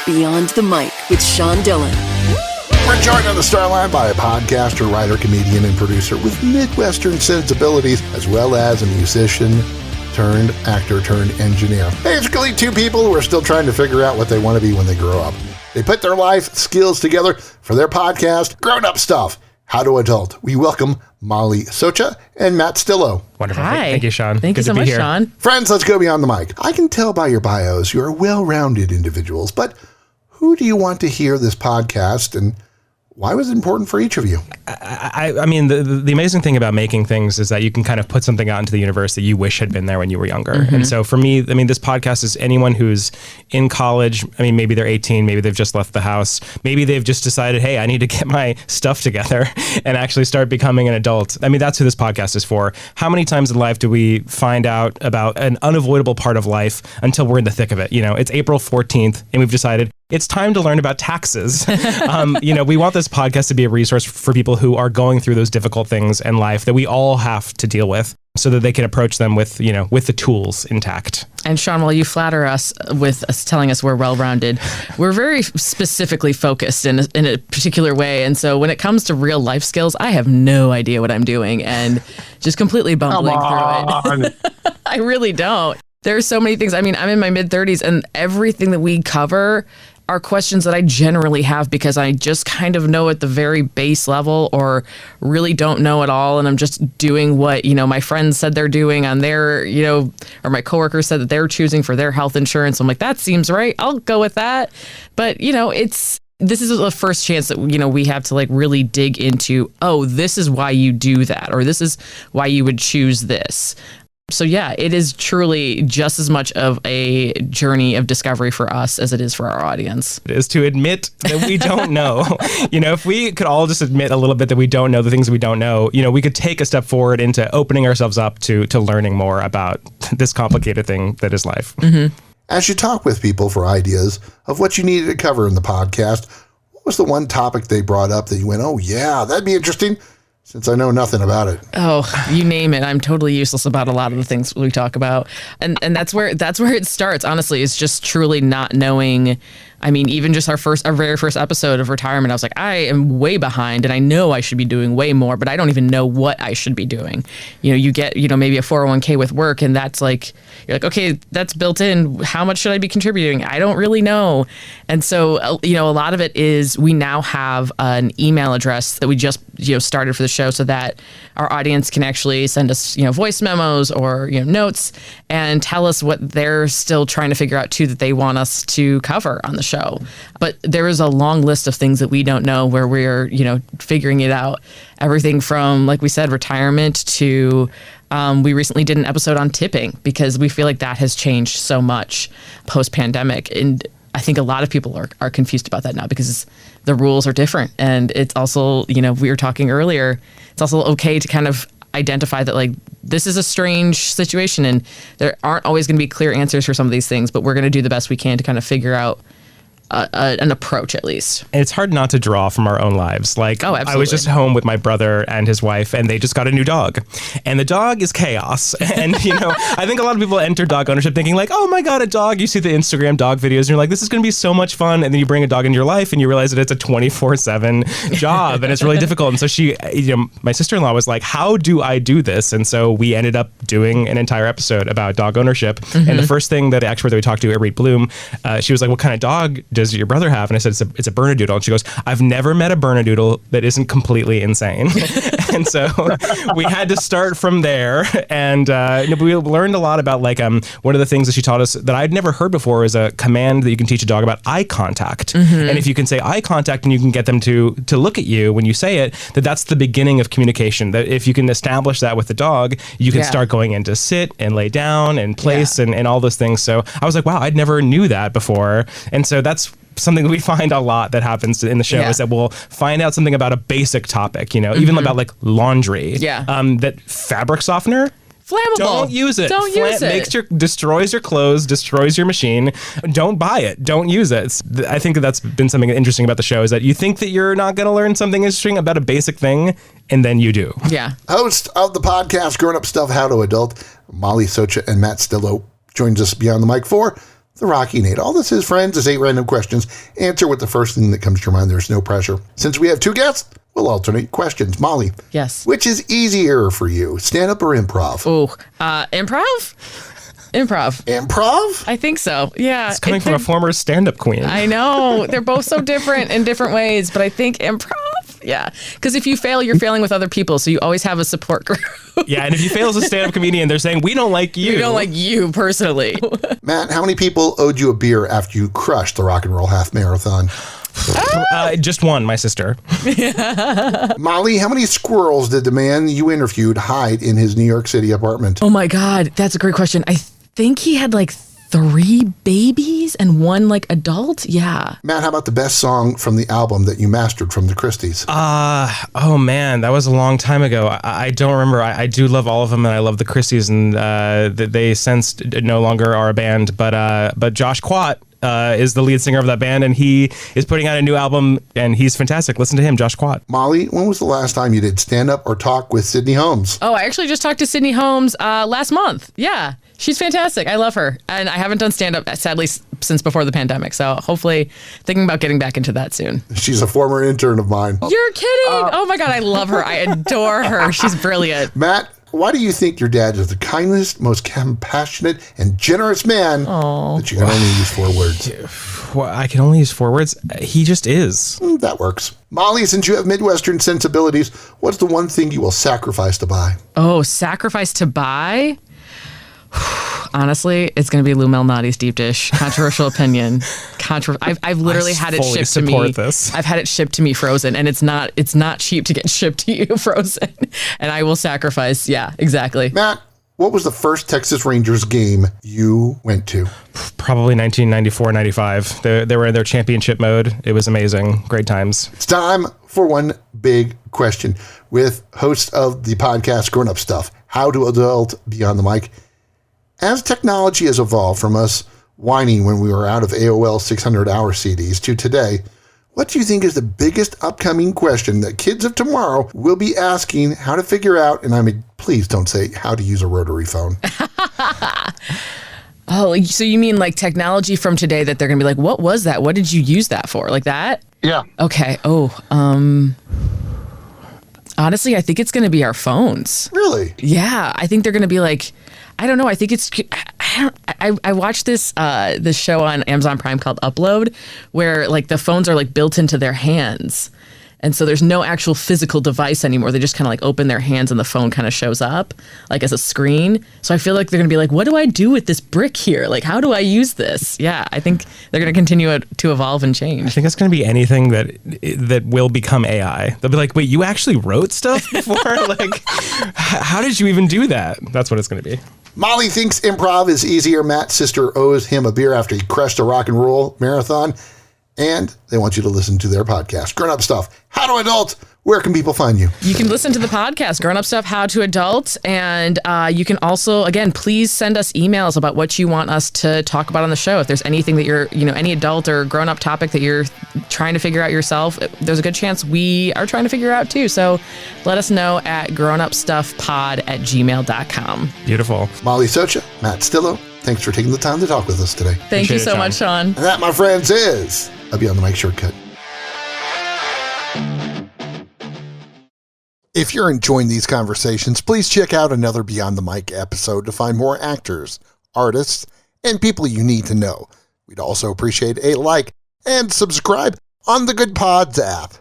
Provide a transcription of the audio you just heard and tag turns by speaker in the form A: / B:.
A: Beyond the Mic with Sean Dillon.
B: We're joined on the Starline by a podcaster, writer, comedian, and producer with Midwestern sensibilities, as well as a musician turned actor turned engineer. Basically, two people who are still trying to figure out what they want to be when they grow up. They put their life skills together for their podcast, Grown Up Stuff, How to Adult. We welcome Molly Socha and Matt Stillo.
C: Wonderful.
D: Hi.
C: Thank you, Sean.
D: Thank you so much, Sean.
B: Friends, let's go beyond the mic. I can tell by your bios you're well-rounded individuals, but who do you want to hear this podcast, and why was it important for each of you?
C: I mean, the amazing thing about making things is that you can kind of put something out into the universe that you wish had been there when you were younger. Mm-hmm. And so for me, I mean, this podcast is anyone who's in college. I mean, maybe they're 18, maybe they've just left the house. Maybe they've just decided, hey, I need to get my stuff together and actually start becoming an adult. I mean, that's who this podcast is for. How many times in life do we find out about an unavoidable part of life until we're in the thick of it? You know, it's April 14th and we've decided it's time to learn about taxes. We want this podcast to be a resource for people who are going through those difficult things in life that we all have to deal with, so that they can approach them with the tools intact.
D: And Sean, while you flatter us with us telling us we're well-rounded, we're very specifically focused in a particular way. And so when it comes to real life skills, I have no idea what I'm doing and just completely bumbling through it. I really don't. There's so many things. I mean, I'm in my mid-30s and everything that we cover are questions that I generally have because I just kind of know at the very base level or really don't know at all. And I'm just doing what, my friends said they're doing on their, or my coworkers said that they're choosing for their health insurance. I'm like, that seems right. I'll go with that. But, this is the first chance that, we have to really dig into, oh, this is why you do that, or this is why you would choose this. So yeah, it is truly just as much of a journey of discovery for us as it is for our audience.
C: It is to admit that we don't know. If we could all just admit a little bit that we don't know the things we don't know, we could take a step forward into opening ourselves up to learning more about this complicated thing that is life.
D: Mm-hmm.
B: As you talk with people for ideas of what you needed to cover in the podcast, what was the one topic they brought up that you went, oh yeah, that'd be interesting? Since I know nothing about it.
D: Oh, you name it. I'm totally useless about a lot of the things we talk about. And that's where it starts, honestly. It's just truly not knowing. I mean, even just our very first episode of retirement, I was like, I am way behind and I know I should be doing way more, but I don't even know what I should be doing. You get, maybe a 401k with work and that's like, you're like, okay, that's built in. How much should I be contributing? I don't really know. And so, a lot of it is we now have an email address that we just, started for the show so that our audience can actually send us, voice memos or, notes and tell us what they're still trying to figure out too that they want us to cover on the show. But there is a long list of things that we don't know where we're, figuring it out. Everything from, like we said, retirement to we recently did an episode on tipping because we feel like that has changed so much post-pandemic. And I think a lot of people are confused about that now because the rules are different. And it's also, we were talking earlier, it's also okay to kind of identify that this is a strange situation and there aren't always going to be clear answers for some of these things, but we're going to do the best we can to kind of figure out an approach at least.
C: And it's hard not to draw from our own lives.
D: Oh, absolutely.
C: I was just home with my brother and his wife and they just got a new dog. And the dog is chaos. And, I think a lot of people enter dog ownership thinking oh my God, a dog. You see the Instagram dog videos and you're like, this is going to be so much fun. And then you bring a dog into your life and you realize that it's a 24/7 job and it's really difficult. And so she, my sister-in-law was like, how do I do this? And so we ended up doing an entire episode about dog ownership. Mm-hmm. And the first thing that the expert that we talked to, Reed Bloom, she was like, what kind of dog does your brother have? And I said, it's a Bernedoodle. And she goes, I've never met a Bernedoodle that isn't completely insane. And so we had to start from there. And we learned a lot about one of the things that she taught us that I'd never heard before is a command that you can teach a dog about eye contact. Mm-hmm. And if you can say eye contact and you can get them to look at you when you say it, that's the beginning of communication. That if you can establish that with the dog, you can start going into sit and lay down and place and all those things. So I was like, wow, I'd never knew that before. And so that's something that we find a lot that happens in the show is that we'll find out something about a basic topic, even about laundry. Yeah. That fabric softener,
D: flammable.
C: Don't use it.
D: Don't use it.
C: Destroys your clothes, destroys your machine. Don't buy it. Don't use it. I think that's been something interesting about the show is that you think that you're not going to learn something interesting about a basic thing, and then you do.
D: Yeah.
B: Host of the podcast Grown Up Stuff, How to Adult, Molly Socha and Matt Stillo joins us beyond the mic for the Rocky Nate. All this is, friends, is 8 random questions. Answer with the first thing that comes to your mind. There's no pressure. Since we have 2 guests, we'll alternate questions. Molly.
D: Yes.
B: Which is easier for you, stand-up or improv?
D: Oh, improv? Improv.
B: Improv?
D: I think so. Yeah.
C: It's coming from a former stand-up queen.
D: I know. They're both so different in different ways, but I think improv. Yeah. Because if you fail, you're failing with other people. So you always have a support group.
C: Yeah. And if you fail as a stand-up comedian, they're saying, we don't like you.
D: We don't like you personally.
B: Matt, how many people owed you a beer after you crushed the Rock and Roll Half Marathon?
C: Just one, my sister.
B: Molly, how many squirrels did the man you interviewed hide in his New York City apartment?
D: Oh my God. That's a great question. I think he had like 3 babies and 1 like adult. Yeah.
B: Matt, how about the best song from the album that you mastered from the Christies?
C: Oh man, that was a long time ago. I don't remember. I do love all of them, and I love the Christies, and they since no longer are a band. But Josh Quat is the lead singer of that band, and he is putting out a new album, and he's fantastic. Listen to him, Josh Quat.
B: Molly, when was the last time you did stand-up or talk with Sydney Holmes?
D: Oh, I actually just talked to Sydney Holmes last month. Yeah. She's fantastic. I love her. And I haven't done stand-up, sadly, since before the pandemic. So hopefully thinking about getting back into that soon.
B: She's a former intern of mine.
D: You're kidding. Oh my God. I love her. I adore her. She's brilliant.
B: Matt, why do you think your dad is the kindest, most compassionate, and generous man that you can only use 4 words?
C: Well, I can only use 4 words. He just is.
B: That works. Molly, since you have Midwestern sensibilities, what's the one thing you will sacrifice to buy?
D: Oh, sacrifice to buy? Honestly, it's going to be Lou Malnati's deep dish. Controversial opinion. I've literally had it shipped to me.
C: This.
D: I've had it shipped to me frozen, and it's not cheap to get shipped to you frozen. And I will sacrifice. Yeah, exactly.
B: Matt, what was the first Texas Rangers game you went to?
C: Probably 1994-95. They were in their championship mode. It was amazing. Great times.
B: It's time for one big question with host of the podcast Grown Up Stuff, How to Adult Beyond the Mic. As technology has evolved from us whining when we were out of AOL 600-hour CDs to today, what do you think is the biggest upcoming question that kids of tomorrow will be asking how to figure out, and I mean, please don't say how to use a rotary phone.
D: Oh, so you mean like technology from today that they're going to be like, what was that? What did you use that for? Like that?
B: Yeah.
D: Okay. Oh, honestly, I think it's going to be our phones.
B: Really?
D: Yeah. I think they're going to be like, I don't know. I think it's. I watched this show on Amazon Prime called Upload, where like the phones are like built into their hands, and so there's no actual physical device anymore. They just kind of like open their hands and the phone kind of shows up like as a screen. So I feel like they're gonna be like, what do I do with this brick here? Like, how do I use this? Yeah, I think they're gonna continue to evolve and change.
C: I think it's going to be anything that will become AI. They'll be like, wait, you actually wrote stuff before? Like, how did you even do that? That's what it's going to be.
B: Molly thinks improv is easier. Matt's sister owes him a beer after he crushed a rock and roll marathon. And they want you to listen to their podcast, Grown Up Stuff, How to Adult. Where can people find you?
D: You can listen to the podcast, Grown Up Stuff, How to Adult. And you can also, again, please send us emails about what you want us to talk about on the show. If there's anything that you're, any adult or grown up topic that you're trying to figure out yourself, there's a good chance we are trying to figure out too. So let us know at grownupstuffpod@gmail.com.
C: Beautiful.
B: Molly Socha, Matt Stillo, thanks for taking the time to talk with us today.
D: Thank you so much, Sean.
B: And that, my friends, is a Beyond the Mic shortcut. If you're enjoying these conversations, please check out another Beyond the Mic episode to find more actors, artists, and people you need to know. We'd also appreciate a like and subscribe on the Good Pods app.